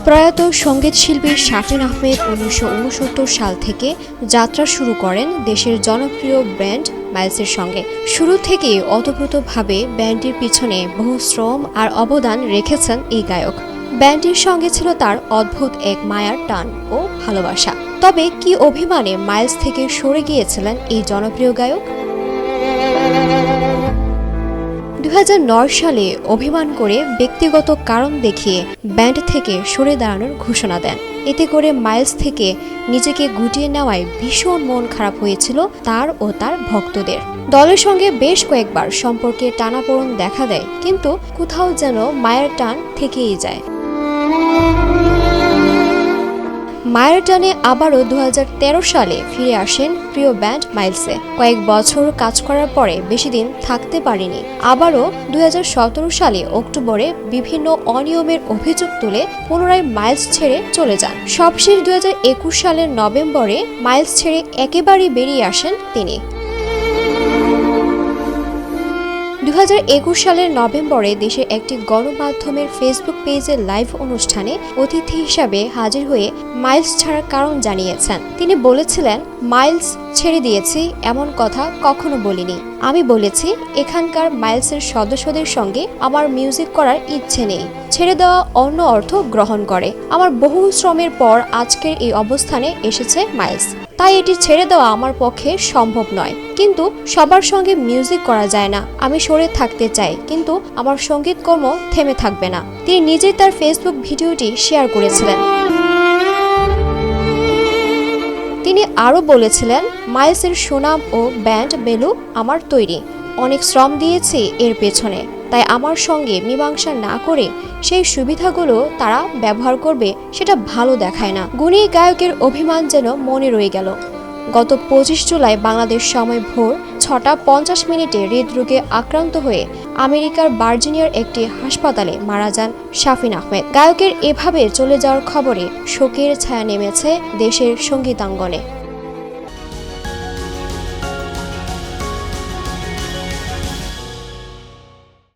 প্রয়াত সঙ্গীতশিল্পী শাফিন আহমেদ ১৯৬৯ সাল থেকে যাত্রা শুরু করেন দেশের জনপ্রিয় ব্যান্ড মাইলসের সঙ্গে। শুরু থেকেই ওতপ্রোতভাবে ব্যান্ডটির পিছনে বহু শ্রম আর অবদান রেখেছেন এই গায়ক। ব্যান্ডটির সঙ্গে ছিল তার অদ্ভুত এক মায়ার টান ও ভালোবাসা। তবে কি অভিমানে মাইলস থেকে সরে গিয়েছিলেন এই জনপ্রিয় গায়ক? ২০০৯ সালে অভিমান করে ব্যক্তিগত কারণ দেখিয়ে ব্যান্ড থেকে সরে দাঁড়ানোর ঘোষণা দেন। এতে করে মাইলস থেকে নিজেকে গুটিয়ে নেওয়ায় ভীষণ মন খারাপ হয়েছিল তার ও তার ভক্তদের। দলের সঙ্গে বেশ কয়েকবার সম্পর্কে টানাপোড়েন দেখা দেয়, কিন্তু কোথাও যেন মায়ের টান থেকেই যায়। মায়ের টানে আবারও ২০১৩ সালে ফিরে আসেন প্রিয় ব্যান্ড মাইলসে। কয়েক বছর কাজ করার পরে বেশি দিন থাকতে পারেনি। আবারও ২০১৭ সালে অক্টোবরে বিভিন্ন অনিয়মের অভিযোগ তুলে পুনরায় মাইলস ছেড়ে চলে যান। সবশেষ ২০২১ সালের নভেম্বরে মাইলস ছেড়ে একেবারেই বেরিয়ে আসেন তিনি। ২০২১ সালের নভেম্বরে দেশের একটি গণমাধ্যমের ফেসবুক পেজের লাইভ অনুষ্ঠানে অতিথি হিসাবে হাজির হয়ে মাইলস ছাড়ার কারণ জানিয়েছেন। তিনি বলেছিলেন, মাইলস ছেড়ে দিয়েছি এমন কথা কখনো বলিনি। আমি বলেছি এখানকার মাইলসের সদস্যদের সঙ্গে আমার মিউজিক করার ইচ্ছে নেই। ছেড়ে দেওয়া অন্য অর্থ গ্রহণ করে। আমার বহু শ্রমের পর আজকের এই অবস্থানে এসেছে মাইলস, তাই এটি ছেড়ে দেওয়া আমার পক্ষে সম্ভব নয়। কিন্তু সবার সঙ্গে মিউজিক করা যায় না। আমি সরে থাকতে চাই, কিন্তু আমার সঙ্গীত কর্ম থেমে থাকবে না। তিনি নিজেই তার ফেসবুক ভিডিওটি শেয়ার করেছিলেন। তিনি আরও বলেছিলেন, মাইলসের সুনাম ও ব্যান্ড বেলু আমার তৈরি। অনেক শ্রম দিয়েছি এর পেছনে, তাই আমার সঙ্গে মীমাংসা না করে সেই সুবিধাগুলো তারা ব্যবহার করবে সেটা ভালো দেখায় না। গুণী গায়কের অভিমান যেন মনে রয়ে গেল। গত ২৫ জুলাই বাংলাদেশ সময় ভোর ৬টা ৫০ হৃদরোগে আক্রান্ত হয়ে আমেরিকার ভার্জিনিয়ার একটি হাসপাতালে মারা যান শাফিন আহমেদ। গায়কের এভাবে চলে যাওয়ার খবরে শোকের ছায়া নেমেছে দেশের সঙ্গীতাঙ্গনে।